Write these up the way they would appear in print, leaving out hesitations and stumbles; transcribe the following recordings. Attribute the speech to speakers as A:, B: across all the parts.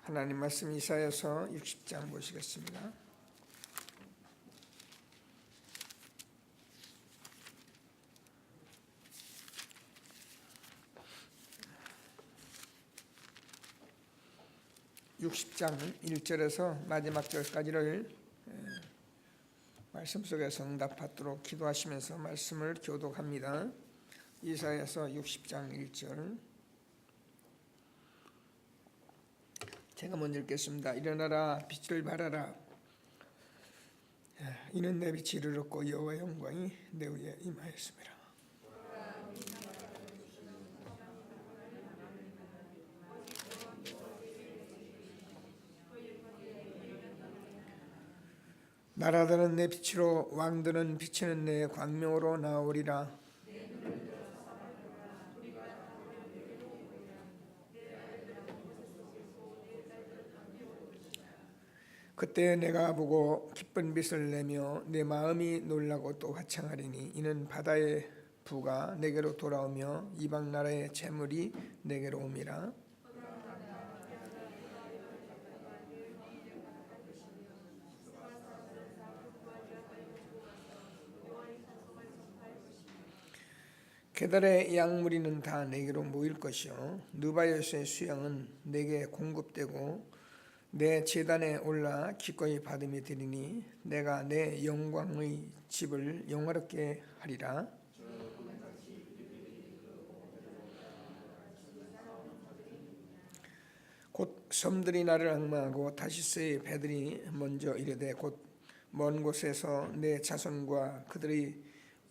A: 하나님 말씀 이사야서 60장 보시겠습니다. (60장) 1절에서 마지막 절까지를 말씀 속에서 응답받도록 기도하시면서 말씀을 교독합니다. 이사야서 60장 1절, 제가 먼저 읽겠습니다. 일어나라, 빛을 발하라. 이는 내 빛이 이르렀고 여호와의 영광이 내 위에 임하였습니다. 나라들은 내 빛으로, 왕들은 비치는 내 광명으로 나오리라. 그때 내가 보고 기쁜 빛을 내며 내 마음이 놀라고 또 화창하리니 이는 바다의 부가 내게로 돌아오며 이방 나라의 재물이 내게로 옴이라. 게달의 양무리는 다 내게로 모일 것이요 느바요스의 수양은 내게 공급되고 내 제단에 올라 기꺼이 받음이 되리니 내가 내 영광의 집을 영화롭게 하리라. 곧 섬들이 나를 앙망하고 다시스의 배들이 먼저 이르되 곧 먼 곳에서 내 자손과 그들의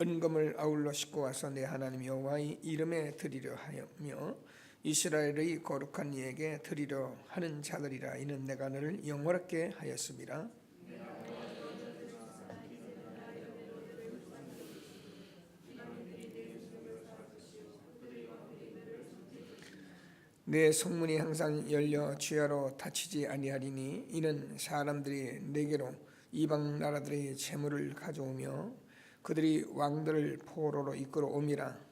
A: 은금을 아울러 싣고 와서 내 하나님 여호와의 이름에 드리려 하며 이스라엘의 거룩한 이에게 드리려 하는 자들이라. 이는 내가 너를 영원하게 하였음이라. 내 성문이 항상 열려 주야로 닫히지 아니하리니 이는 사람들이 내게로 이방 나라들의 재물을 가져오며 그들이 왕들을 포로로 이끌어 옴이라.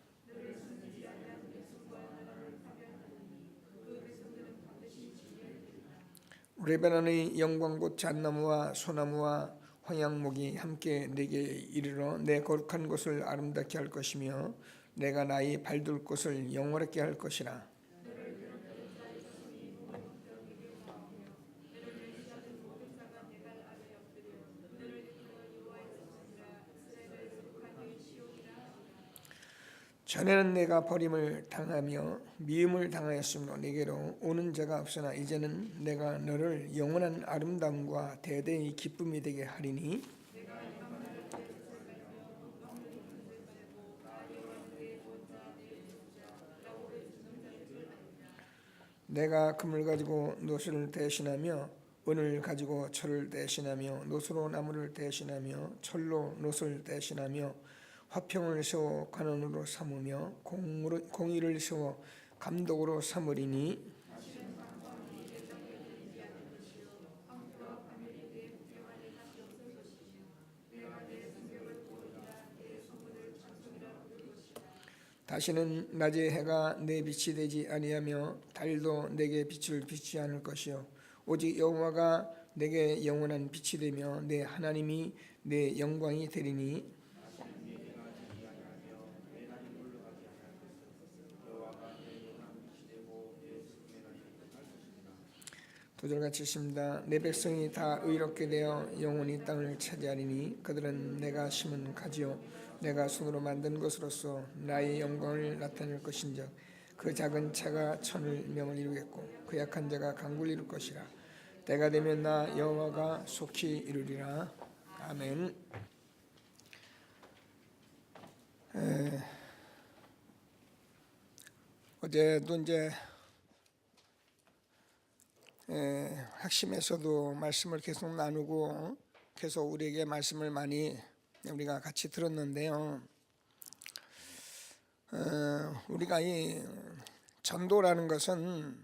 A: 레바논의 영광 곧 잣나무와 소나무와 황양목이 함께 내게 이르러 내 거룩한 곳을 아름답게 할 것이며 내가 나의 발둘 곳을 영원하게 할 것이라. 전에는 내가 버림을 당하며 미움을 당하였으므로 내게로 오는 자가 없으나 이제는 내가 너를 영원한 아름다움과 대대의 기쁨이 되게 하리니 내가 금을 가지고 노수를 대신하며 은을 가지고 철을 대신하며 노수로 나무를 대신하며 철로 노수를 대신하며 화평을 세워 관원으로 삼으며 공의를 세워 감독으로 삼으리니 다시는 낮에 해가 내 빛이 되지 아니하며 달도 내게 빛을 비추지 않을 것이요 오직 여호와가 내게 영원한 빛이 되며 내 하나님이 내 영광이 되리니. 도절같이 있습니다. 내 백성이 다 의롭게 되어 영원히 땅을 차지하리니 그들은 내가 심은 가지요 내가 손으로 만든 것으로서 나의 영광을 나타낼 것인즉 그 작은 차가 천을 명을 이루겠고 그 약한 자가 강구를 이룰 것이라. 때가 되면 나 여호와가 속히 이루리라. 아멘. 어제도 이제 핵심에서도 말씀을 계속 나누고 계속 우리에게 말씀을 많이 우리가 같이 들었는데요. 우리가 이 전도라는 것은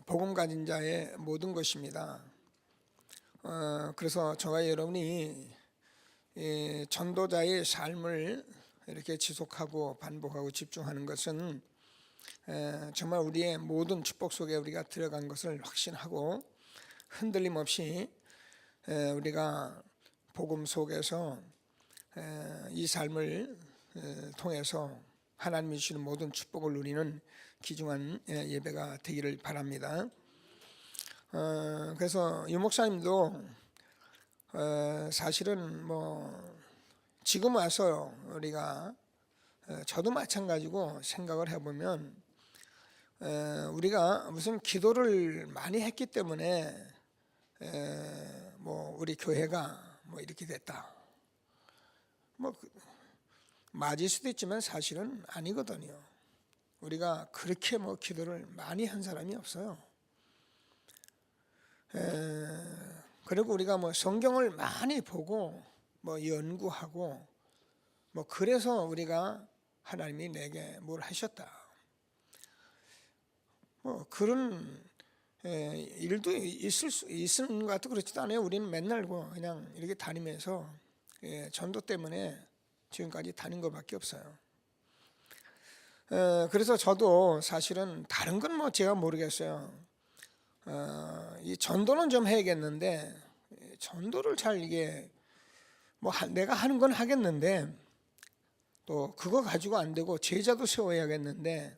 A: 복음 가진 자의 모든 것입니다. 그래서 저와 여러분이 전도자의 삶을 이렇게 지속하고 반복하고 집중하는 것은 정말 우리의 모든 축복 속에 우리가 들어간 것을 확신하고 흔들림 없이 우리가 복음 속에서 이 삶을 통해서 하나님이 주시는 모든 축복을 누리는 귀중한 예배가 되기를 바랍니다. 그래서 유 목사님도 사실은 지금 와서 우리가 저도 마찬가지고 생각을 해보면 우리가 무슨 기도를 많이 했기 때문에 우리 교회가 이렇게 됐다. 맞을 수도 있지만 사실은 아니거든요. 우리가 그렇게 기도를 많이 한 사람이 없어요. 그리고 우리가 성경을 많이 보고 연구하고 그래서 우리가 하나님이 내게 뭘 하셨다. 그런 일도 있는 것 같고 그렇지도 않아요. 우리는 맨날 그냥 이렇게 다니면서 전도 때문에 지금까지 다닌 것밖에 없어요. 그래서 저도 사실은 다른 건 제가 모르겠어요. 이 전도는 좀 해야겠는데 전도를 잘 이게 내가 하는 건 하겠는데 또 그거 가지고 안 되고 제자도 세워야겠는데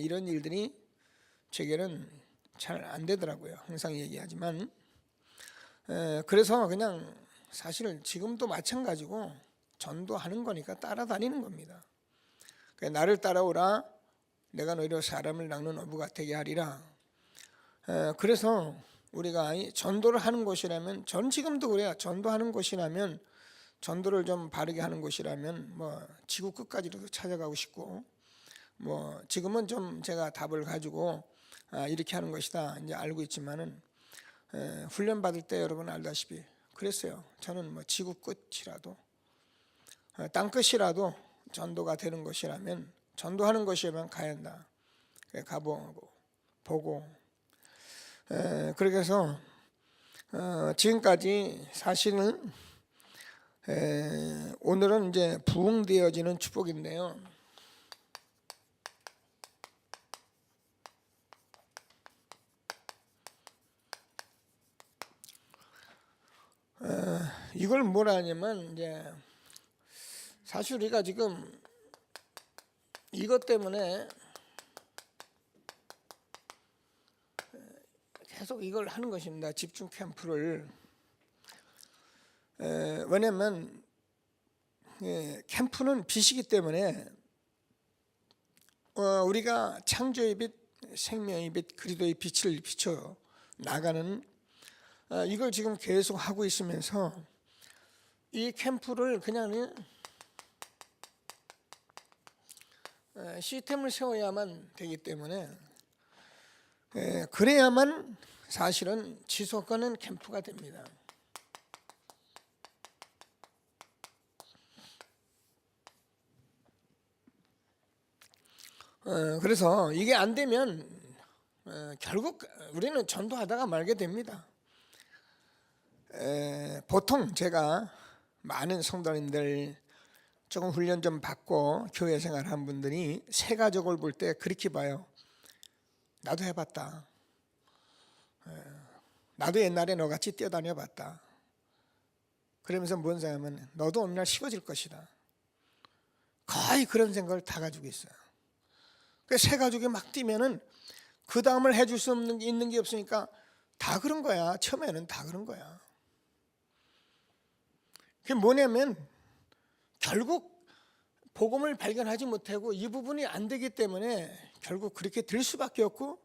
A: 이런 일들이 제게는 잘 안 되더라고요. 항상 얘기하지만 그래서 그냥 사실 지금도 마찬가지고 전도하는 거니까 따라다니는 겁니다. 나를 따라오라 내가 너희로 사람을 낚는 어부가 되게 하리라. 그래서 우리가 전도를 하는 곳이라면 전 지금도 그래요. 전도하는 곳이라면 전도를 좀 바르게 하는 곳이라면 지구 끝까지라도 찾아가고 싶고 지금은 좀 제가 답을 가지고 이렇게 하는 것이다 이제 알고 있지만은 훈련 받을 때 여러분 알다시피 그랬어요. 저는 지구 끝이라도 땅 끝이라도 전도가 되는 것이라면 전도하는 것이라면 가야 한다. 가보고 보고 그렇게 해서 지금까지 사실은 오늘은 이제 부흥되어지는 축복인데요. 이걸 뭐라 하냐면 이제 사실 우리가 지금 이것 때문에 계속 이걸 하는 것입니다. 집중 캠프를. 왜냐하면 캠프는 빛이기 때문에 우리가 창조의 빛, 생명의 빛, 그리스도의 빛을 비춰 나가는 이걸 지금 계속 하고 있으면서 이 캠프를 그냥 시스템을 세워야만 되기 때문에 그래야만 사실은 지속하는 캠프가 됩니다. 그래서 이게 안 되면 결국 우리는 전도하다가 말게 됩니다. 보통 제가 많은 성도님들 조금 훈련 좀 받고 교회 생활한 분들이 새 가족을 볼 때 그렇게 봐요. 나도 해봤다. 나도 옛날에 너같이 뛰어다녀봤다. 그러면서 뭔 생각하면 너도 어느 날 식어질 것이다. 거의 그런 생각을 다 가지고 있어요. 새 가족이 막 뛰면은 그 다음을 해줄 수 없는 게 있는 게 없으니까 다 그런 거야. 처음에는 다 그런 거야. 그게 뭐냐면 결국 복음을 발견하지 못하고 이 부분이 안 되기 때문에 결국 그렇게 될 수밖에 없고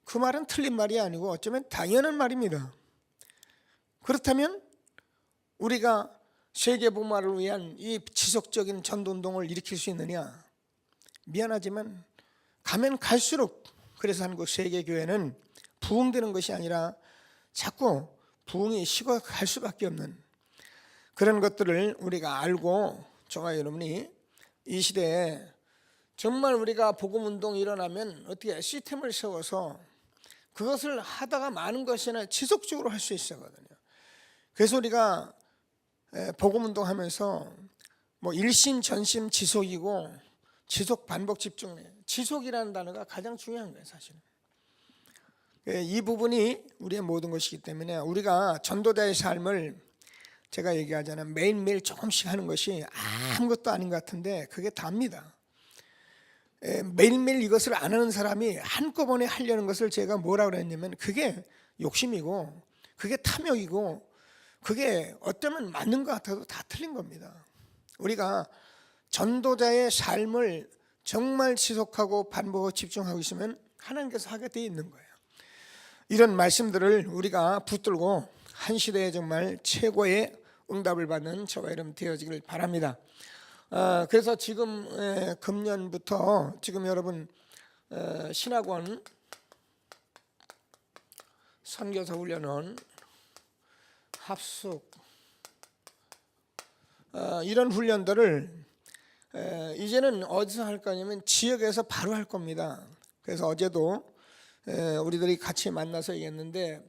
A: 그 말은 틀린 말이 아니고 어쩌면 당연한 말입니다. 그렇다면 우리가 세계 복음화를 위한 이 지속적인 전도운동을 일으킬 수 있느냐? 미안하지만 가면 갈수록 그래서 한국 세계교회는 부흥되는 것이 아니라 자꾸 부흥이 식어갈 수밖에 없는 그런 것들을 우리가 알고 저와 여러분이 이 시대에 정말 우리가 복음운동이 일어나면 어떻게 시스템을 세워서 그것을 하다가 많은 것이나 지속적으로 할 수 있거든요. 그래서 우리가 복음운동 하면서 일심 전심 지속이고 지속, 반복, 집중. 지속이라는 단어가 가장 중요한 거예요, 사실은. 이 부분이 우리의 모든 것이기 때문에 우리가 전도자의 삶을 제가 얘기하잖아요. 매일매일 조금씩 하는 것이 아무것도 아닌 것 같은데 그게 답니다. 매일매일 이것을 안 하는 사람이 한꺼번에 하려는 것을 제가 뭐라고 그랬냐면 그게 욕심이고 그게 탐욕이고 그게 어쩌면 맞는 것 같아도 다 틀린 겁니다. 우리가 전도자의 삶을 정말 지속하고 반복하고 집중하고 있으면 하나님께서 하게 돼 있는 거예요. 이런 말씀들을 우리가 붙들고 한 시대에 정말 최고의 응답을 받는 저와 여러분 되어지길 바랍니다. 그래서 지금 금년부터 지금 여러분 신학원 선교사 훈련원 합숙 이런 훈련들을 이제는 어디서 할 거냐면 지역에서 바로 할 겁니다. 그래서 어제도 우리들이 같이 만나서 얘기했는데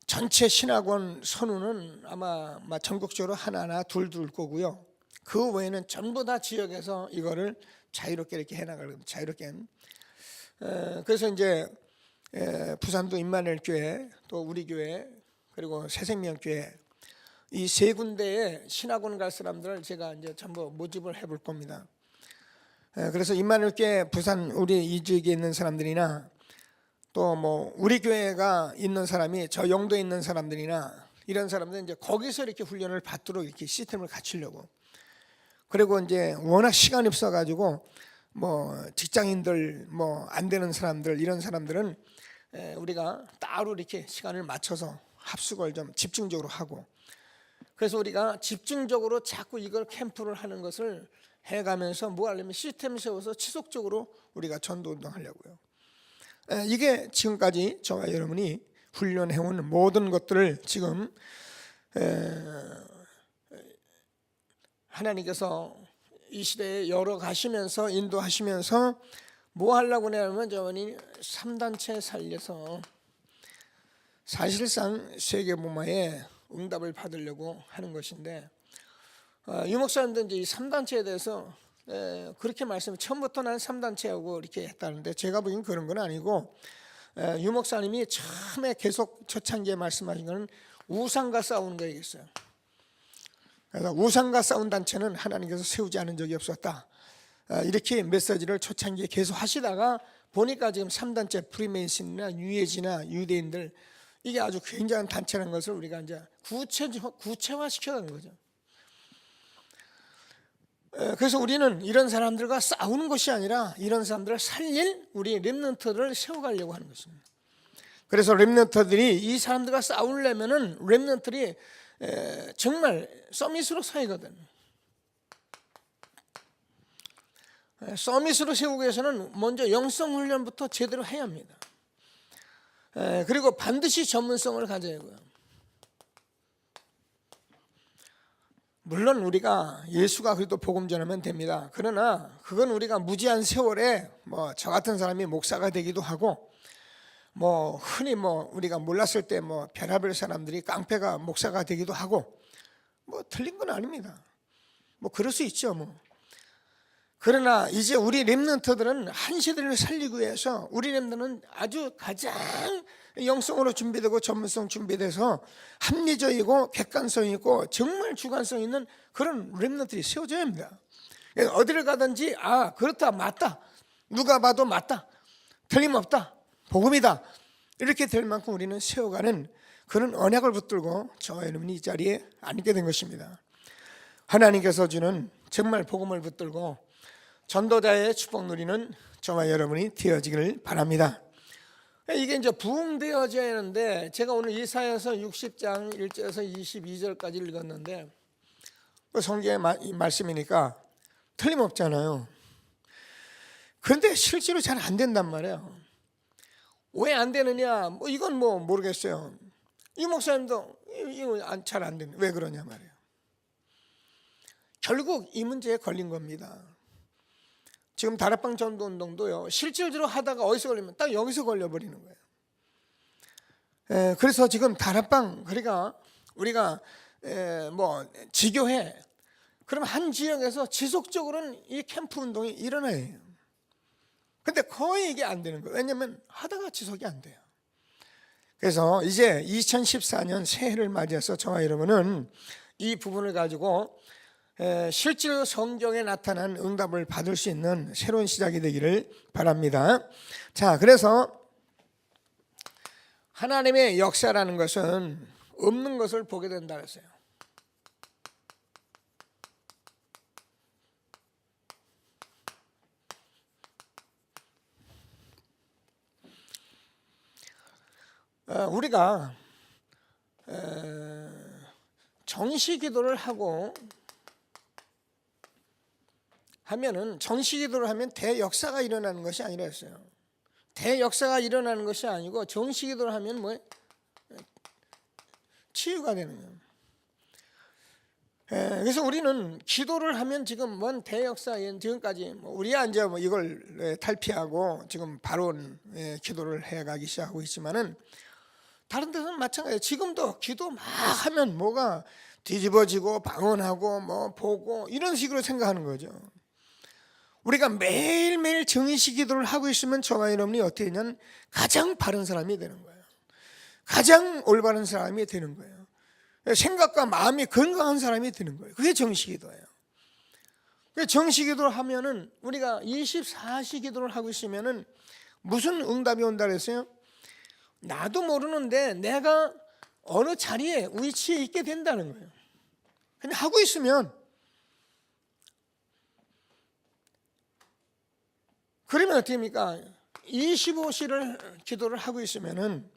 A: 전체 신학원 선우는 아마 전국적으로 하나하나 둘 거고요. 그 외에는 전부 다 지역에서 이거를 자유롭게 이렇게 해나갈 겁니다. 자유롭게. 그래서 이제 부산도 임마누엘 교회, 또 우리 교회, 그리고 새생명교회 이 세 군데에 신학원 갈 사람들을 제가 이제 전부 모집을 해볼 겁니다. 그래서 임마누엘 교회 부산 우리 이 지역에 있는 사람들이나 또 뭐 우리 교회가 있는 사람이 저 영도에 있는 사람들이나 이런 사람들은 이제 거기서 이렇게 훈련을 받도록 이렇게 시스템을 갖추려고. 그리고 이제 워낙 시간이 없어가지고 뭐 직장인들 뭐 안 되는 사람들 이런 사람들은 우리가 따로 이렇게 시간을 맞춰서 합숙을 좀 집중적으로 하고. 그래서 우리가 집중적으로 자꾸 이걸 캠프를 하는 것을 해가면서 뭐 하려면 시스템 세워서 지속적으로 우리가 전도 운동하려고요. 이게 지금까지 저와 여러분이 훈련해온 모든 것들을 지금 하나님께서 이 시대에 열어가시면서 인도하시면서 뭐 하려고 하냐면 저번에 3단체 살려서 사실상 세계복음화에 응답을 받으려고 하는 것인데 유목사님도 이제 이 3단체에 대해서 그렇게 말씀을 처음부터 난 3단체하고 이렇게 했다는데 제가 보기엔 그런 건 아니고 유목사님이 처음에 계속 초창기에 말씀하신 거는 우상과 싸우는 거였어요. 그래서 우상과 싸운 단체는 하나님께서 세우지 않은 적이 없었다. 이렇게 메시지를 초창기에 계속 하시다가 보니까 지금 3단체 프리메이슨이나 뉴에이지나 유대인들 이게 아주 굉장한 단체라는 것을 우리가 이제 구체화시켜가는 거죠. 그래서 우리는 이런 사람들과 싸우는 것이 아니라 이런 사람들을 살릴 우리 렘넌트들을 세워가려고 하는 것입니다. 그래서 렘넌트들이 이 사람들과 싸우려면은 렘넌트들이 정말 서밋으로 서야거든. 서밋으로 세우기 위해서는 먼저 영성 훈련부터 제대로 해야 합니다. 그리고 반드시 전문성을 가져야 하고요. 물론 우리가 예수가 그래도 복음 전하면 됩니다. 그러나 그건 우리가 무지한 세월에 뭐 저 같은 사람이 목사가 되기도 하고 뭐 흔히 뭐 우리가 몰랐을 때 뭐 별의별 사람들이 깡패가 목사가 되기도 하고 뭐 틀린 건 아닙니다. 뭐 그럴 수 있죠 뭐. 그러나 이제 우리 렘넌트들은 한 세대를 살리기 위해서 우리 렘넌트는 아주 가장 영성으로 준비되고 전문성 준비돼서 합리적이고 객관성 있고 정말 주관성 있는 그런 렘넌트들이 세워져야 합니다. 어디를 가든지 그렇다 맞다 누가 봐도 맞다 틀림없다 복음이다 이렇게 될 만큼 우리는 세워가는 그런 언약을 붙들고 저와 여러분이 이 자리에 앉게 된 것입니다. 하나님께서 주는 정말 복음을 붙들고 전도자의 축복 누리는 저와 여러분이 되어지기를 바랍니다. 이게 이제 부흥되어져야 하는데 제가 오늘 이사야서 60장 1절에서 22절까지 읽었는데 성경의 말씀이니까 틀림없잖아요. 그런데 실제로 잘 안 된단 말이에요. 왜 안 되느냐? 뭐 이건 뭐 모르겠어요. 이 목사님도 이거 잘 안 되는 왜 그러냐 말이에요. 결국 이 문제에 걸린 겁니다. 지금 다락방 전도 운동도요. 실질적으로 하다가 어디서 걸리면 딱 여기서 걸려버리는 거예요. 그래서 지금 다락방 그러니까 우리가 뭐 지교회 그럼 한 지역에서 지속적으로는 이 캠프 운동이 일어나요. 근데 거의 이게 안 되는 거예요. 왜냐하면 하다가 지속이 안 돼요. 그래서 이제 2014년 새해를 맞이해서 저와 여러분은 이 부분을 가지고 실제로 성경에 나타난 응답을 받을 수 있는 새로운 시작이 되기를 바랍니다. 자, 그래서 하나님의 역사라는 것은 없는 것을 보게 된다 그랬어요. 우리가 정시 기도를 하고 하면은 정시 기도를 하면 대역사가 일어나는 것이 아니라 했어요. 대역사가 일어나는 것이 아니고 정시 기도를 하면 뭐 치유가 되는 거예요. 그래서 우리는 기도를 하면 지금 뭔 대역사에 지금까지 우리야 이제 뭐 이걸 탈피하고 지금 바론 기도를 해가기 시작하고 있지만은 다른 데서는 마찬가지예요. 지금도 기도 막 하면 뭐가 뒤집어지고 방언하고 뭐 보고 이런 식으로 생각하는 거죠. 우리가 매일매일 정시 기도를 하고 있으면 저와 여러분이 어떻게 되냐면 가장 바른 사람이 되는 거예요. 가장 올바른 사람이 되는 거예요. 생각과 마음이 건강한 사람이 되는 거예요. 그게 정시 기도예요. 정시 기도를 하면은 우리가 24시 기도를 하고 있으면은 무슨 응답이 온다 그랬어요? 나도 모르는데 내가 어느 자리에 위치에 있게 된다는 거예요. 근데 하고 있으면 그러면 어떻게 됩니까? 25시를 기도를 하고 있으면은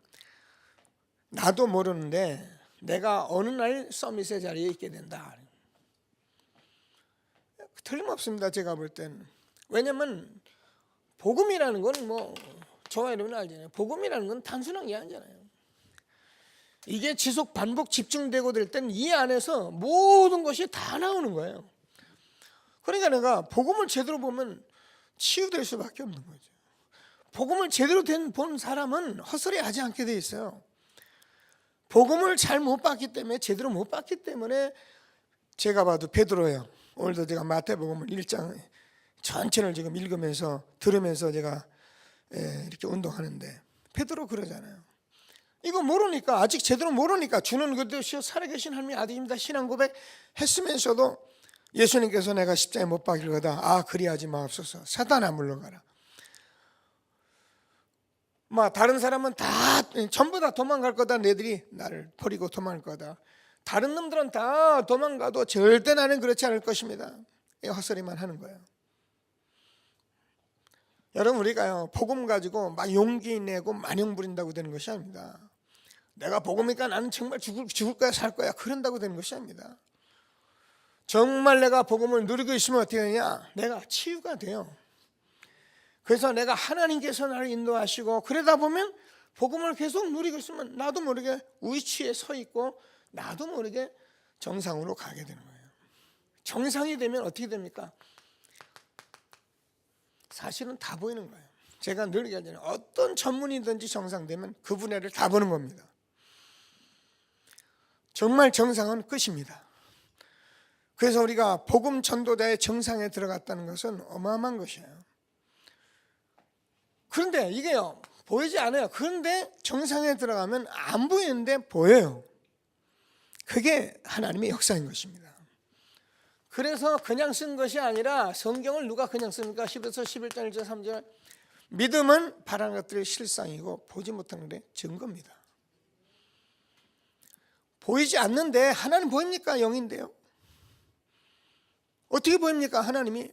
A: 나도 모르는데 내가 어느 날 서밋의 자리에 있게 된다. 틀림없습니다. 제가 볼 때는. 왜냐면 복음이라는 건 뭐 저와 여러분 알잖아요. 복음이라는 건 단순한 게 아니잖아요. 이게 지속 반복 집중되고 될 땐 이 안에서 모든 것이 다 나오는 거예요. 그러니까 내가 복음을 제대로 보면 치유될 수밖에 없는 거죠. 복음을 제대로 본 사람은 헛소리하지 않게 돼 있어요. 복음을 잘 못 봤기 때문에 제대로 못 봤기 때문에 제가 봐도 베드로예요. 오늘도 제가 마태복음 1장 전체를 지금 읽으면서 들으면서 제가 이렇게 운동하는데 베드로 그러잖아요. 이거 모르니까 아직 제대로 모르니까 주는 그대로 살아계신 하나님의 아들입니다 신앙 고백 했으면서도 예수님께서 내가 십자가에 못 박힐 거다. 아 그리하지 마옵소서. 사단아 물러가라. 다른 사람은 다 전부 다 도망갈 거다. 너희들이 나를 버리고 도망갈 거다. 다른 놈들은 다 도망가도 절대 나는 그렇지 않을 것입니다. 헛소리만 하는 거예요. 여러분 우리가요 복음 가지고 막 용기 내고 만용 부린다고 되는 것이 아닙니다. 내가 복음이니까 나는 정말 죽을 거야 살 거야 그런다고 되는 것이 아닙니다. 정말 내가 복음을 누리고 있으면 어떻게 되냐? 내가 치유가 돼요. 그래서 내가 하나님께서 나를 인도하시고 그러다 보면 복음을 계속 누리고 있으면 나도 모르게 위치에 서 있고 나도 모르게 정상으로 가게 되는 거예요. 정상이 되면 어떻게 됩니까? 사실은 다 보이는 거예요. 제가 늘 얘기하잖아요. 어떤 전문이든지 정상되면 그분의 애를 다 보는 겁니다. 정말 정상은 끝입니다. 그래서 우리가 복음 전도자의 정상에 들어갔다는 것은 어마어마한 것이에요. 그런데 이게요 보이지 않아요. 그런데 정상에 들어가면 안 보이는데 보여요. 그게 하나님의 역사인 것입니다. 그래서 그냥 쓴 것이 아니라 성경을 누가 그냥 씁니까? 10에서 11장 1절 3절 믿음은 바라는 것들의 실상이고 보지 못하는 것의 증거입니다. 보이지 않는데 하나님 보입니까? 영인데요. 어떻게 보입니까? 하나님이.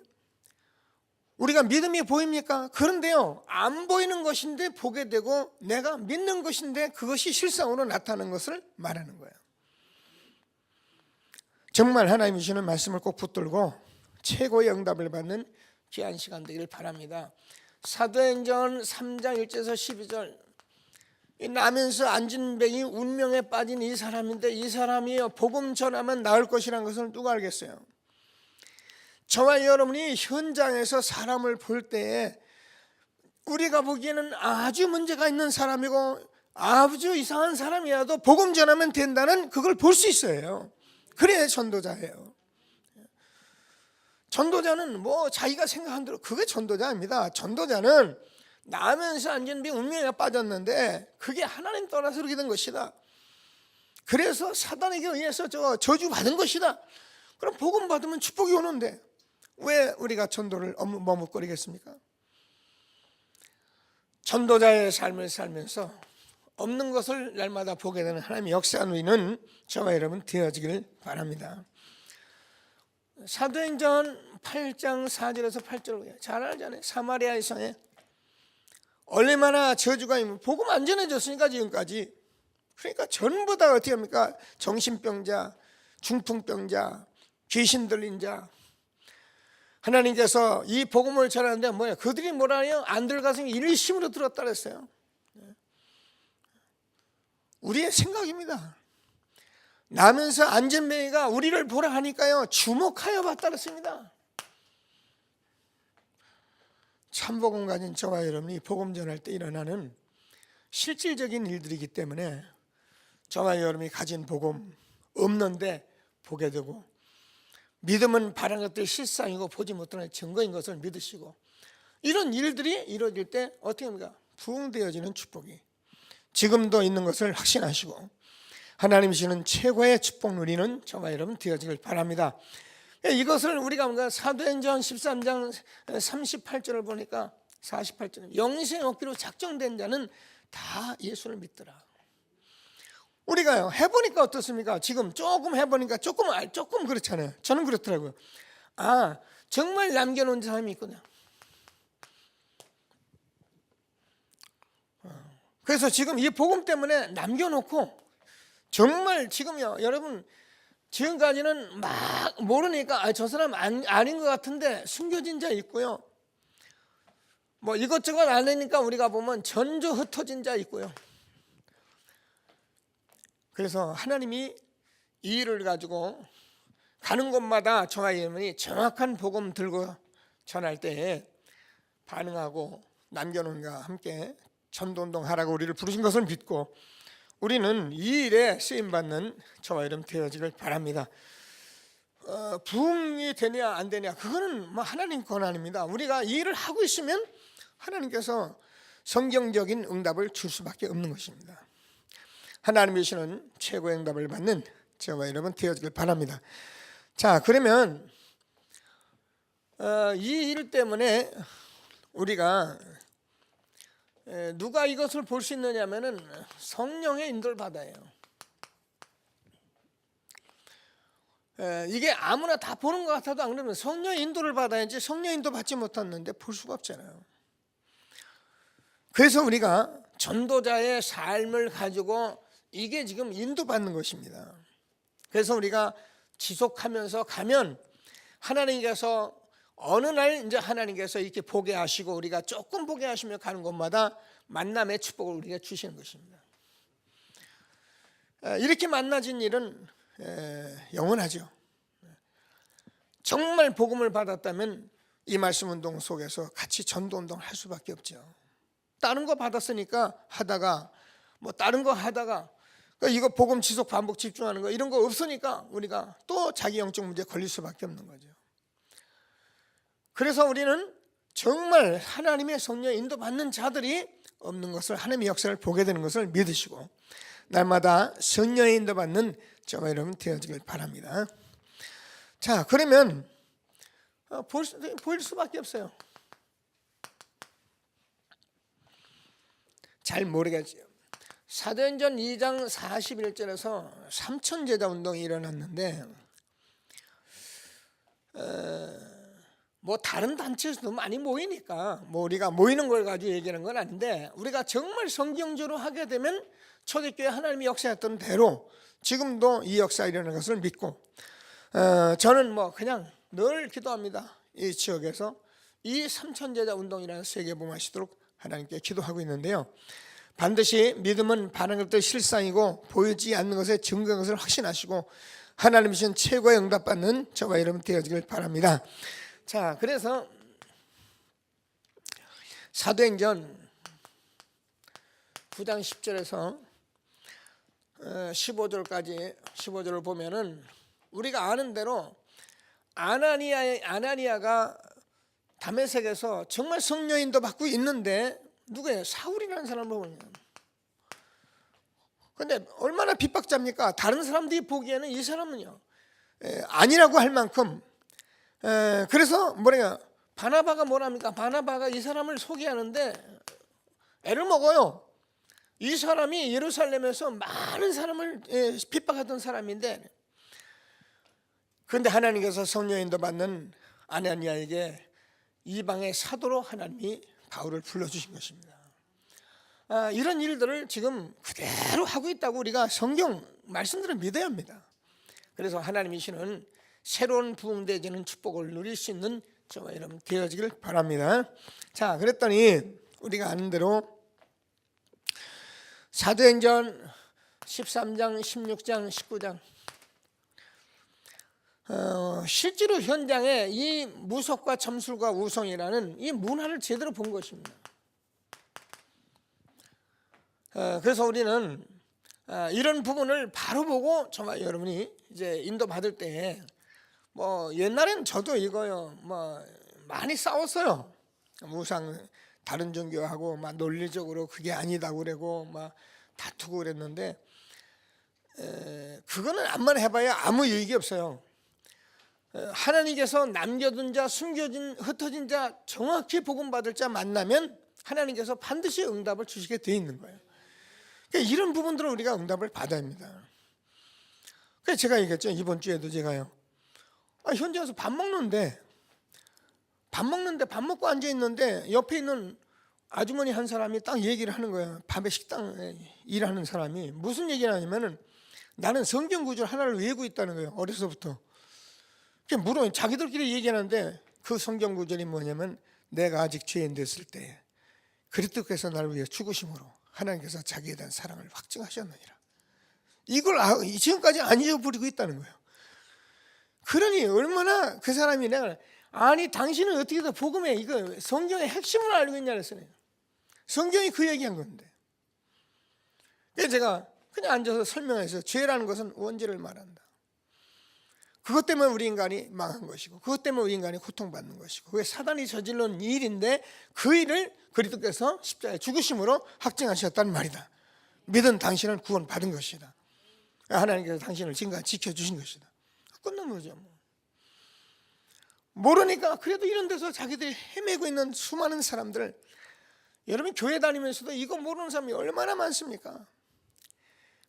A: 우리가 믿음이 보입니까? 그런데요 안 보이는 것인데 보게 되고 내가 믿는 것인데 그것이 실상으로 나타나는 것을 말하는 거예요. 정말 하나님이 주시는 말씀을 꼭 붙들고 최고의 응답을 받는 귀한 시간 되기를 바랍니다. 사도행전 3장 1절에서 12절 나면서 앉은 뱅이 운명에 빠진 이 사람인데 이 사람이 복음 전하면 나을 것이라는 것을 누가 알겠어요? 저와 여러분이 현장에서 사람을 볼 때에 우리가 보기에는 아주 문제가 있는 사람이고 아주 이상한 사람이라도 복음 전하면 된다는 그걸 볼 수 있어요. 그래야 전도자예요. 전도자는 뭐 자기가 생각한 대로 그게 전도자 아닙니다. 전도자는 나면서 안전비 운명에 빠졌는데 그게 하나님 떠나서 그렇게 된 것이다. 그래서 사단에게 의해서 저주받은 것이다. 그럼 복음 받으면 축복이 오는데 왜 우리가 전도를 머뭇거리겠습니까? 전도자의 삶을 살면서 없는 것을 날마다 보게 되는 하나님의 역사는 우리는 저와 여러분 되어지길 바랍니다. 사도행전 8장 4절에서 8절 잘 알잖아요. 사마리아의 성에 얼마나 저주가 있면 복음 안 전해졌으니까 지금까지. 그러니까 전부 다 어떻게 합니까? 정신병자, 중풍병자, 귀신 들린 자. 하나님께서 이 복음을 전하는데 뭐야? 그들이 뭐라 해요? 안 들어가서 일심으로 들었다 그랬어요. 우리의 생각입니다. 나면서 안전뱅이가 우리를 보라 하니까요 주목하여 봤다 그랬습니다. 참복음 가진 저와 여러분이 복음 전할 때 일어나는 실질적인 일들이기 때문에 저와 여러분이 가진 복음 없는데 보게 되고, 믿음은 바라는 것들이 실상이고 보지 못하는 증거인 것을 믿으시고, 이런 일들이 이루어질 때 어떻게 합니까? 부흥되어지는 축복이 지금도 있는 것을 확신하시고 하나님 주시는 최고의 축복 누리는 저와 여러분 되어지길 바랍니다. 이것을 우리가 뭔가 사도행전 13장 38절을 보니까 48절 영생 얻기로 작정된 자는 다 예수를 믿더라. 우리가요 해보니까 어떻습니까? 지금 조금 해보니까 조금 그렇잖아요. 저는 그렇더라고요. 아, 정말 남겨놓은 사람이 있구나. 그래서 지금 이 복음 때문에 남겨놓고 정말 지금요 여러분 지금까지는 막 모르니까 저 사람 아닌 것 같은데 숨겨진 자 있고요, 뭐 이것저것 안 하니까 우리가 보면 전조 흩어진 자 있고요. 그래서 하나님이 이 일을 가지고 가는 곳마다 저와 여러분이 정확한 복음 들고 전할 때에 반응하고 남겨놓은과 함께 전도운동하라고 우리를 부르신 것을 믿고 우리는 이 일에 쓰임받는 저와 여러분 되어지길 바랍니다. 부흥이 되냐 안 되냐 그거는 뭐 하나님 권한입니다. 우리가 이 일을 하고 있으면 하나님께서 성경적인 응답을 줄 수밖에 없는 것입니다. 하나님이 주시는 최고의 응답을 받는 저와 여러분 되어지길 바랍니다. 자, 그러면 이 일 때문에 우리가 누가 이것을 볼 수 있느냐면은 성령의 인도를 받아요. 이게 아무나 다 보는 것 같아도 안 그러면 성령의 인도를 받아야지 성령 인도 받지 못했는데 볼 수가 없잖아요. 그래서 우리가 전도자의 삶을 가지고 이게 지금 인도받는 것입니다. 그래서 우리가 지속하면서 가면 하나님께서 어느 날 이제 하나님께서 이렇게 보게 하시고 우리가 조금 보게 하시며 가는 곳마다 만남의 축복을 우리가 주시는 것입니다. 이렇게 만나진 일은 영원하죠. 정말 복음을 받았다면 이 말씀 운동 속에서 같이 전도 운동을 할 수밖에 없죠. 다른 거 받았으니까 하다가 뭐 다른 거 하다가 이거 복음 지속 반복 집중하는 거 이런 거 없으니까 우리가 또 자기 영적 문제에 걸릴 수밖에 없는 거죠. 그래서 우리는 정말 하나님의 성령에 인도받는 자들이 없는 것을 하나님의 역사를 보게 되는 것을 믿으시고 날마다 성령에 인도받는 저와 여러분 되어지길 바랍니다. 자, 그러면 보일 수밖에 없어요. 잘 모르겠죠. 사도행전 2장 41절에서 3,000제자 운동이 일어났는데 뭐 다른 단체에서도 많이 모이니까 뭐 우리가 모이는 걸 가지고 얘기하는 건 아닌데 우리가 정말 성경적으로 하게 되면 초대교회 하나님이 역사했던 대로 지금도 이 역사가 일어나는 것을 믿고 저는 뭐 그냥 늘 기도합니다. 이 지역에서 이 3,000제자 운동이라는 세계복음화시도록 하나님께 기도하고 있는데요, 반드시 믿음은 바라는 것들 실상이고 보이지 않는 것의 증거인 것을 확신하시고 하나님 주신 최고의 응답받는 저와 여러분 되어지길 바랍니다. 자, 그래서 사도행전 9장 10절에서 15절까지 15절을 보면은 우리가 아는 대로 아나니아가 다메섹에서 정말 성령인도 받고 있는데 누구예요? 사울이라는 사람을 보냐. 근데 얼마나 핍박자입니까? 다른 사람들이 보기에는 이 사람은요 아니라고 할 만큼 그래서 뭐래요? 바나바가 뭐랍니까? 바나바가 이 사람을 소개하는데 애를 먹어요. 이 사람이 예루살렘에서 많은 사람을 핍박하던 사람인데, 그런데 하나님께서 성령인도 받는 아나니아에게 이방의 사도로 하나님이 바울을 불러주신 것입니다. 이런 일들을 지금 그대로 하고 있다고 우리가 성경 말씀들을 믿어야 합니다. 그래서 하나님이 주시는 새로운 부흥되어지는 축복을 누릴 수 있는 저와 여러분 되어지길 바랍니다. 자, 그랬더니 우리가 아는 대로 사도행전 13장, 16장, 19장 실제로 현장에 이 무속과 점술과 우성이라는 이 문화를 제대로 본 것입니다. 그래서 우리는 이런 부분을 바로 보고 정말 여러분이 이제 인도받을 때 뭐 옛날엔 저도 이거요 뭐 많이 싸웠어요. 우상 다른 종교하고 막 논리적으로 그게 아니다고 그러고 막 다투고 그랬는데 그거는 암만 해봐야 아무 유익이 없어요. 하나님께서 남겨둔 자, 숨겨진, 흩어진 자, 정확히 복음받을 자 만나면 하나님께서 반드시 응답을 주시게 돼 있는 거예요. 그러니까 이런 부분들은 우리가 응답을 받아야 합니다. 그래서 제가 얘기했죠. 이번 주에도 제가요 현장에서 밥 먹는데 밥 먹고 앉아있는데 옆에 있는 아주머니 한 사람이 딱 얘기를 하는 거예요. 밤에 식당에 일하는 사람이 무슨 얘기를 하냐면은 나는 성경 구절 하나를 외우고 있다는 거예요. 어려서부터. 물론 자기들끼리 얘기하는데 그 성경 구절이 뭐냐면 내가 아직 죄인 됐을 때 그리스도께서 나를 위해 죽으심으로 하나님께서 자기에 대한 사랑을 확증하셨느니라. 이걸 지금까지 안 잊어버리고 있다는 거예요. 그러니 얼마나 그 사람이 내가 아니 당신은 어떻게 더 복음에 이거 성경의 핵심을 알고 있냐 그랬어요. 성경이 그 얘기한 건데. 그래서 제가 그냥 앉아서 설명해서 죄라는 것은 원죄를 말한다. 그것 때문에 우리 인간이 망한 것이고 그것 때문에 우리 인간이 고통받는 것이고 그게 사단이 저질른 일인데 그 일을 그리스도께서 십자가에 죽으심으로 확증하셨다는 말이다. 믿은 당신은 구원받은 것이다. 하나님께서 당신을 지금까지 지켜주신 것이다. 끝난 거죠. 모르니까 그래도 이런 데서 자기들이 헤매고 있는 수많은 사람들, 여러분 교회 다니면서도 이거 모르는 사람이 얼마나 많습니까?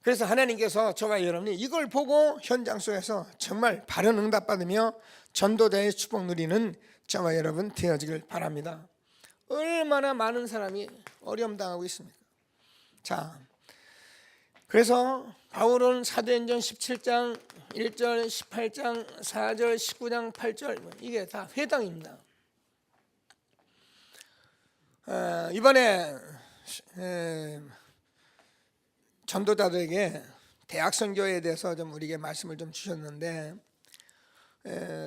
A: 그래서 하나님께서 저와 여러분이 이걸 보고 현장 속에서 정말 바른 응답 받으며 전도자의 축복 누리는 저와 여러분 되어지길 바랍니다. 얼마나 많은 사람이 어려움 당하고 있습니까? 자, 그래서 바울은 사도행전 17장 1절, 18장 4절, 19장 8절 이게 다 회당입니다. 이번에 전도자들에게 대학 선교에 대해서 좀 우리에게 말씀을 좀 주셨는데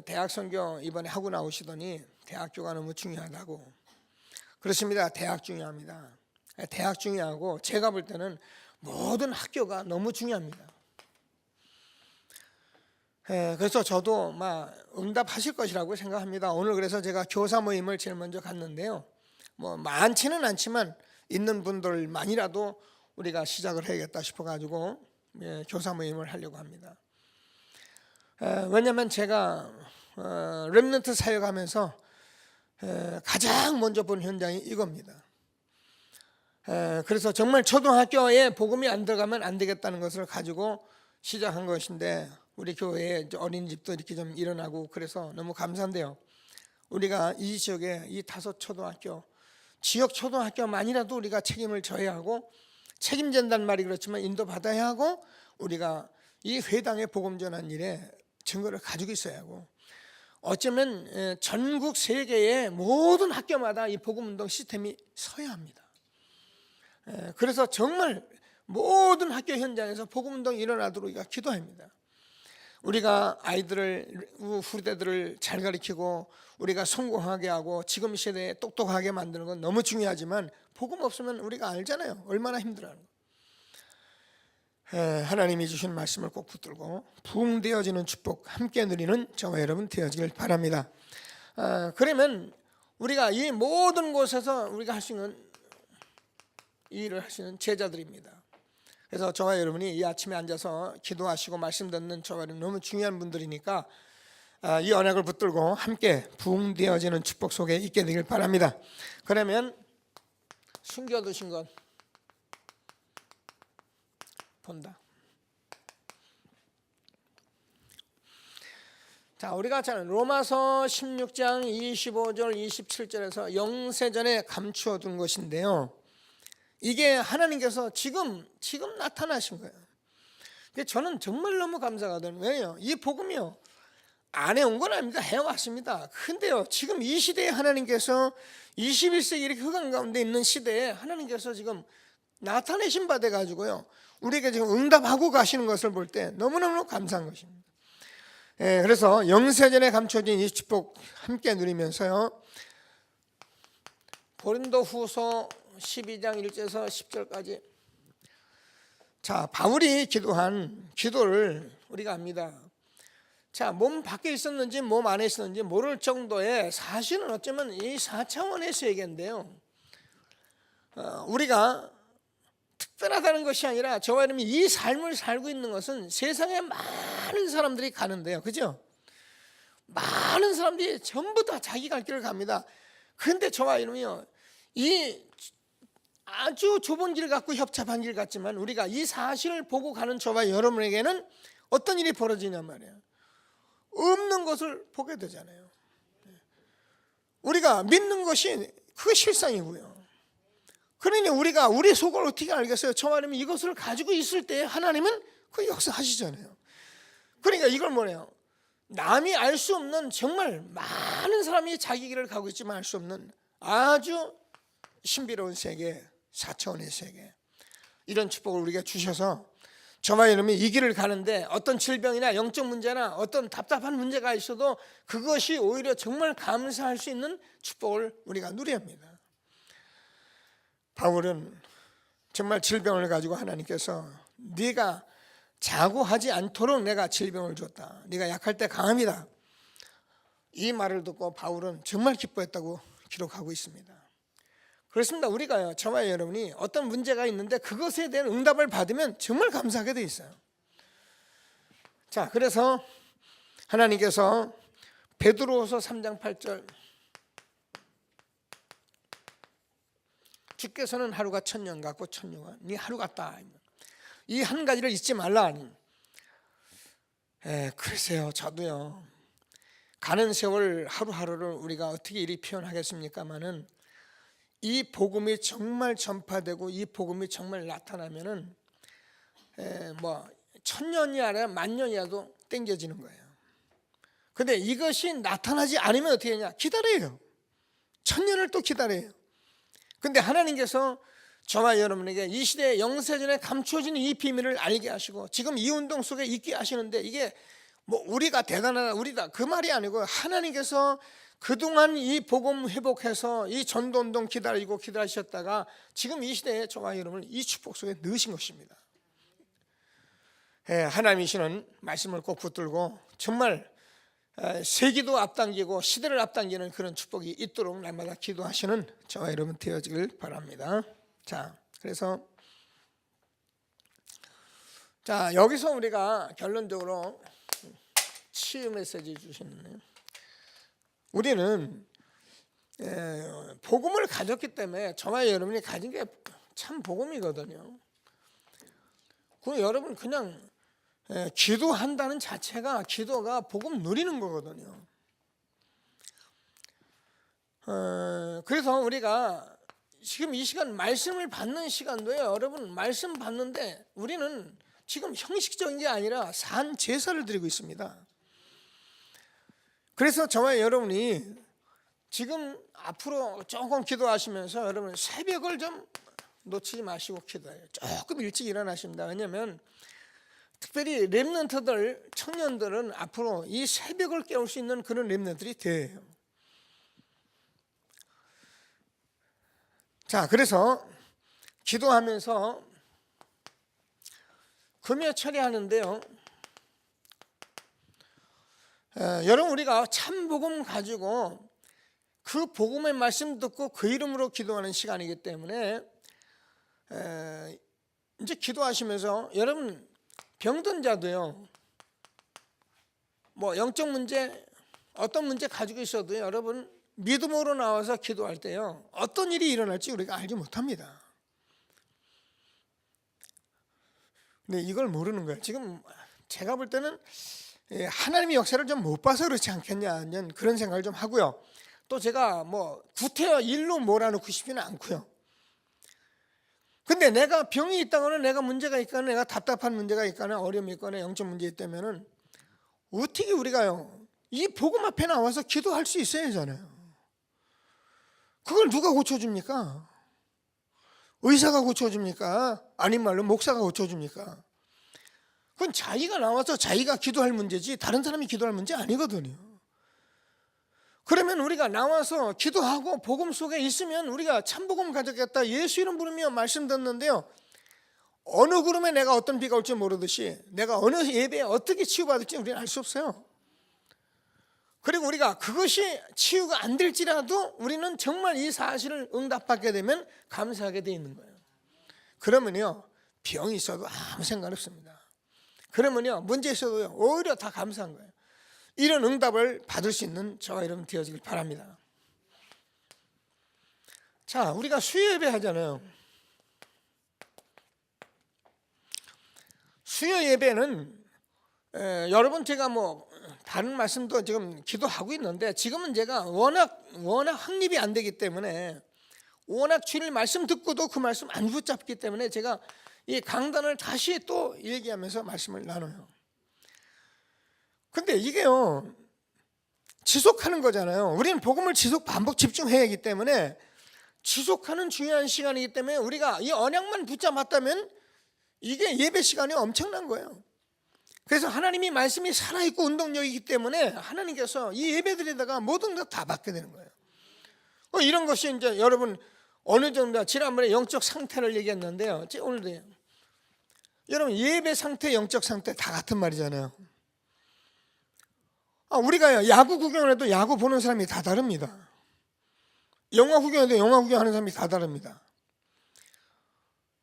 A: 대학 선교 이번에 하고 나오시더니 대학교가 너무 중요하다고. 그렇습니다. 대학 중요합니다. 대학 중요하고 제가 볼 때는 모든 학교가 너무 중요합니다. 그래서 저도 막 응답하실 것이라고 생각합니다. 오늘 그래서 제가 교사 모임을 제일 먼저 갔는데요. 뭐 많지는 않지만 있는 분들만이라도 우리가 시작을 해야겠다 싶어가지고 교사 모임을 하려고 합니다. 왜냐하면 제가 렘넌트 사역하면서 가장 먼저 본 현장이 이겁니다. 그래서 정말 초등학교에 복음이 안 들어가면 안 되겠다는 것을 가지고 시작한 것인데 우리 교회에 어린이집도 이렇게 좀 일어나고 그래서 너무 감사한데요. 우리가 이 지역에 이 5 초등학교, 지역 초등학교만이라도 우리가 책임을 져야 하고 책임진다는 말이 그렇지만 인도받아야 하고 우리가 이 회당의 복음 전환 일에 증거를 가지고 있어야 하고 어쩌면 전국 세계의 모든 학교마다 이 복음운동 시스템이 서야 합니다. 그래서 정말 모든 학교 현장에서 복음운동이 일어나도록 우리가 기도합니다. 우리가 아이들을 후대들을 잘 가르치고 우리가 성공하게 하고 지금 시대에 똑똑하게 만드는 건 너무 중요하지만 복음 없으면 우리가 알잖아요. 얼마나 힘들어하는 거. 하나님이 주신 말씀을 꼭 붙들고 부흥되어지는 축복 함께 누리는 저와 여러분 되어지길 바랍니다. 그러면 우리가 이 모든 곳에서 우리가 할 수 있는 이 일을 하시는 제자들입니다. 그래서 저와 여러분이 이 아침에 앉아서 기도하시고 말씀 듣는 저와 여러분 너무 중요한 분들이니까 이 언약을 붙들고 함께 부흥되어지는 축복 속에 있게 되길 바랍니다. 그러면 숨겨두신 것 본다. 자, 우리가 잘 로마서 16장 25절 27절에서 영세전에 감추어 둔 것인데요. 이게 하나님께서 지금 나타나신 거예요. 저는 정말 너무 감사가 되는 거예요. 이 복음이요, 안 해온 건 아닙니다. 해왔습니다. 근데요, 지금 이 시대에 하나님께서 21세기 이렇게 흑암 가운데 있는 시대에 하나님께서 지금 나타내신 바 돼가지고요, 우리에게 지금 응답하고 가시는 것을 볼 때 너무너무 감사한 것입니다. 그래서 영세전에 감춰진 이 축복 함께 누리면서요, 고린도후서 12장 1절에서 10절까지 자, 바울이 기도한 기도를 우리가 압니다. 자, 몸 밖에 있었는지 몸 안에 있었는지 모를 정도의, 사실은 어쩌면 이 4차원의 세계인데요, 우리가 특별하다는 것이 아니라 저와 여러분이 이 삶을 살고 있는 것은 세상에 많은 사람들이 가는데요, 그죠? 많은 사람들이 전부 다 자기 갈 길을 갑니다. 그런데 저와 여러분이요, 이 아주 좁은 길 같고 협잡한 길 같지만 우리가 이 사실을 보고 가는 저와 여러분에게는 어떤 일이 벌어지냐 말이에요. 없는 것을 보게 되잖아요. 우리가 믿는 것이 그게 실상이고요. 그러니 우리가 우리 속을 어떻게 알겠어요? 저와 여러분이 이것을 가지고 있을 때 하나님은 그 역사하시잖아요. 그러니까 이걸 뭐래요? 남이 알 수 없는, 정말 많은 사람이 자기 길을 가고 있지만 알 수 없는 아주 신비로운 세계, 4차원의 세계, 이런 축복을 우리가 주셔서 저와 여러분이 이 길을 가는데 어떤 질병이나 영적 문제나 어떤 답답한 문제가 있어도 그것이 오히려 정말 감사할 수 있는 축복을 우리가 누려야 합니다. 바울은 정말 질병을 가지고 하나님께서 네가 자고하지 않도록 내가 질병을 줬다, 네가 약할 때 강함이다, 이 말을 듣고 바울은 정말 기뻐했다고 기록하고 있습니다. 그렇습니다. 우리가요, 저와 여러분이 어떤 문제가 있는데 그것에 대한 응답을 받으면 정말 감사하게 돼 있어요. 자, 그래서 하나님께서 베드로후서 3장 8절 주께서는 하루가 1000년 같고 1000년은 네 하루 같다, 이 한 가지를 잊지 말라. 글쎄요, 저도요, 가는 세월 하루하루를 우리가 어떻게 이리 표현하겠습니까마는 이 복음이 정말 전파되고 이 복음이 정말 나타나면은 1000년이 아니라 10,000년이라도 땡겨지는 거예요. 근데 이것이 나타나지 않으면 어떻게 하냐? 기다려요. 1000년을 또 기다려요. 근데 하나님께서 저와 여러분에게 이 시대의 영세전에 감춰진 이 비밀을 알게 하시고 지금 이 운동 속에 있게 하시는데, 이게 우리가 대단하다, 우리다, 그 말이 아니고 하나님께서 그동안 이 복음 회복해서 이 전도운동 기다리셨다가 지금 이 시대에 저와 여러분을 이 축복 속에 넣으신 것입니다. 하나님이시는 말씀을 꼭 붙들고 정말 세기도 앞당기고 시대를 앞당기는 그런 축복이 있도록 날마다 기도하시는 저와 여러분 되어지길 바랍니다. 자, 그래서 여기서 우리가 결론적으로 치유 메시지 주시는, 우리는 복음을 가졌기 때문에 저와 여러분이 가진 게 참 복음이거든요. 그 여러분 그냥 기도한다는 자체가, 기도가 복음 누리는 거거든요. 그래서 우리가 지금 이 시간 말씀을 받는 시간도요, 여러분 말씀 받는데 우리는 지금 형식적인 게 아니라 산 제사를 드리고 있습니다. 그래서 저와 여러분이 지금 앞으로 조금 기도하시면서 여러분 새벽을 좀 놓치지 마시고 기도해요. 조금 일찍 일어나십니다. 왜냐하면 특별히 렘넌트들, 청년들은 앞으로 이 새벽을 깨울 수 있는 그런 렘넌트들이 돼요. 자, 그래서 기도하면서 금요 처리하는데요. 여러분 우리가 참 복음 가지고 그 복음의 말씀 듣고 그 이름으로 기도하는 시간이기 때문에 이제 기도하시면서 여러분 병든 자도요, 뭐 영적 문제 어떤 문제 가지고 있어도 여러분 믿음으로 나와서 기도할 때요 어떤 일이 일어날지 우리가 알지 못합니다. 근데 이걸 모르는 거예요. 지금 제가 볼 때는 하나님의 역사를 좀 못 봐서 그렇지 않겠냐는 그런 생각을 좀 하고요. 또 제가 뭐 구태여 일로 몰아넣고 싶지는 않고요. 근데 내가 병이 있다거나 내가 문제가 있거나 내가 답답한 문제가 있거나 어려움이 있거나 영적 문제 있다면은 어떻게 우리가요 이 복음 앞에 나와서 기도할 수 있어야 하잖아요. 그걸 누가 고쳐줍니까? 의사가 고쳐줍니까? 아닌 말로 목사가 고쳐줍니까? 그건 자기가 나와서 자기가 기도할 문제지 다른 사람이 기도할 문제 아니거든요. 그러면 우리가 나와서 기도하고 복음 속에 있으면 우리가 참복음 가졌겠다 예수 이름 부르며 말씀 듣는데요, 어느 구름에 내가 어떤 비가 올지 모르듯이 내가 어느 예배에 어떻게 치유받을지 우리는 알 수 없어요. 그리고 우리가 그것이 치유가 안 될지라도 우리는 정말 이 사실을 응답받게 되면 감사하게 돼 있는 거예요. 그러면요 병이 있어도 아무 상관 없습니다. 그러면요 문제 있어도요 오히려 다 감사한 거예요. 이런 응답을 받을 수 있는 저와 여러분 되어지길 바랍니다. 자, 우리가 수요 예배 하잖아요. 수요 예배는 여러분 제가 뭐 다른 말씀도 지금 기도하고 있는데 지금은 제가 워낙 확립이 안 되기 때문에 워낙 주일 말씀 듣고도 그 말씀 안 붙잡기 때문에 제가 이 강단을 다시 또 얘기하면서 말씀을 나눠요. 근데 이게요 지속하는 거잖아요. 우리는 복음을 지속 반복 집중해야 하기 때문에 지속하는 중요한 시간이기 때문에 우리가 이 언약만 붙잡았다면 이게 예배 시간이 엄청난 거예요. 그래서 하나님이 말씀이 살아있고 운동력이기 때문에 하나님께서 이 예배드리다가 모든 것 다 받게 되는 거예요. 이런 것이 이제 여러분 어느 정도 지난번에 영적 상태를 얘기했는데요. 오늘도 여러분 예배 상태, 영적 상태 다 같은 말이잖아요. 우리가 야구 구경을 해도 야구 보는 사람이 다 다릅니다. 영화 구경해도 영화 구경하는 사람이 다 다릅니다.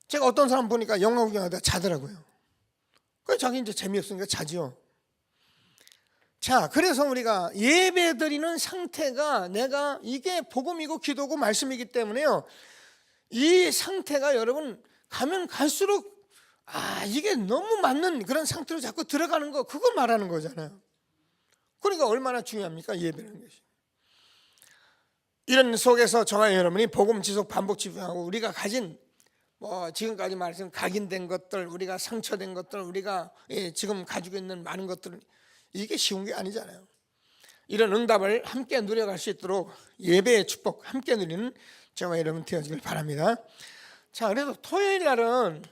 A: 제가 어떤 사람 보니까 영화 구경하다가 자더라고요. 그래서 자기 이제 재미없으니까 자지요. 자, 그래서 우리가 예배 드리는 상태가 내가 이게 복음이고 기도고 말씀이기 때문에요. 이 상태가 여러분 가면 갈수록 이게 너무 맞는 그런 상태로 자꾸 들어가는 거 그걸 말하는 거잖아요. 그러니까 얼마나 중요합니까? 예배라는 것이. 이런 속에서 저와 여러분이 복음 지속 반복 집중하고 우리가 가진 뭐 지금까지 말씀 각인된 것들, 우리가 상처된 것들, 우리가 지금 가지고 있는 많은 것들 이게 쉬운 게 아니잖아요. 이런 응답을 함께 누려갈 수 있도록 예배의 축복 함께 누리는 저와 여러분 되어지길 바랍니다. 자, 그래서 토요일 날은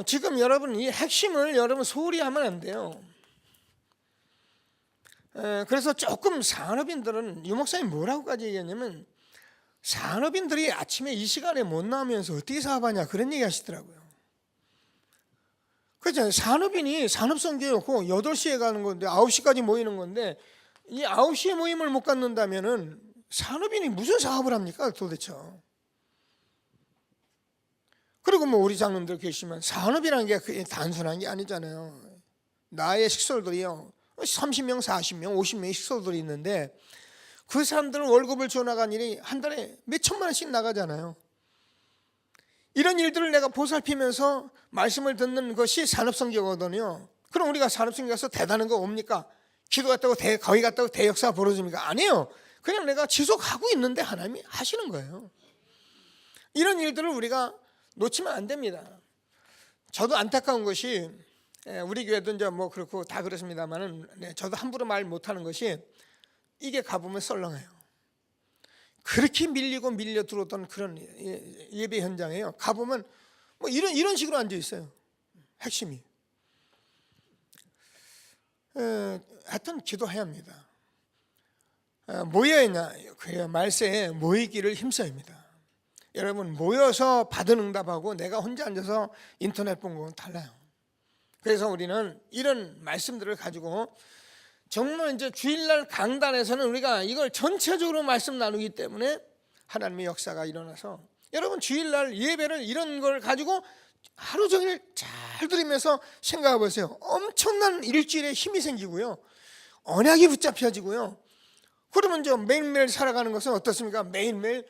A: 지금 여러분 이 핵심을 여러분 소홀히 하면 안 돼요. 그래서 조금 산업인들은 유목사님 뭐라고까지 얘기했냐면 산업인들이 아침에 이 시간에 못 나오면서 어떻게 사업하냐 그런 얘기 하시더라고요. 그렇죠. 산업인이 산업선교였고 8시에 가는 건데 9시까지 모이는 건데 이 9시에 모임을 못 갖는다면은 산업인이 무슨 사업을 합니까 도대체. 그리고 뭐 우리 장로님들 계시면 산업이라는 게 단순한 게 아니잖아요. 나의 식솔들이요 30명, 40명, 50명의 식솔들이 있는데 그 사람들은 월급을 줘 나간 일이 한 달에 몇 천만 원씩 나가잖아요. 이런 일들을 내가 보살피면서 말씀을 듣는 것이 산업선교거든요. 그럼 우리가 산업선교 가서 대단한 거 옵니까? 기도 갔다고 거기 갔다고 대역사 벌어집니까? 아니에요. 그냥 내가 지속하고 있는데 하나님이 하시는 거예요. 이런 일들을 우리가 놓치면 안 됩니다. 저도 안타까운 것이 우리 교회도 이제 뭐 그렇고 다 그렇습니다만은 저도 함부로 말 못하는 것이 이게 가보면 썰렁해요. 그렇게 밀려 들어오던 그런 예배 현장에요. 가보면 뭐 이런 식으로 앉아 있어요. 핵심이. 하여튼 기도해야 합니다. 모여야 그래야 말세에 모이기를 힘써야 합니다. 여러분 모여서 받은 응답하고 내가 혼자 앉아서 인터넷 본 거는 달라요. 그래서 우리는 이런 말씀들을 가지고 정말 이제 주일날 강단에서는 우리가 이걸 전체적으로 말씀 나누기 때문에 하나님의 역사가 일어나서 여러분 주일날 예배를 이런 걸 가지고 하루 종일 잘 들으면서 생각해 보세요. 엄청난 일주일에 힘이 생기고요, 언약이 붙잡혀지고요. 그러면 이제 매일매일 살아가는 것은 어떻습니까? 매일매일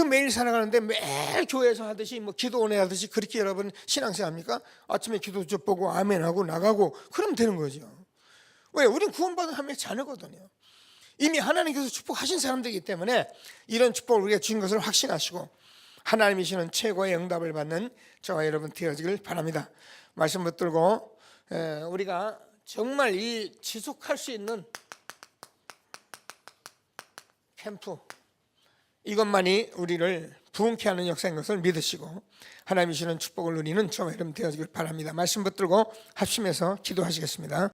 A: 매일 살아가는데 매일 교회에서 하듯이 뭐 기도원에 하듯이 그렇게 여러분 신앙생활 합니까? 아침에 기도조 보고 아멘하고 나가고 그러면 되는 거죠. 왜? 우리는 구원받은 하나님의 자녀거든요. 이미 하나님께서 축복하신 사람들이기 때문에 이런 축복을 우리가 주신 것을 확신하시고 하나님이시는 최고의 응답을 받는 저와 여러분 되어지길 바랍니다. 말씀 붙들고 우리가 정말 이 지속할 수 있는 캠프, 이것만이 우리를 부흥케 하는 역사인 것을 믿으시고 하나님이 주시는 축복을 누리는 저와 여러분 되어지길 바랍니다. 말씀 붙들고 합심해서 기도하시겠습니다.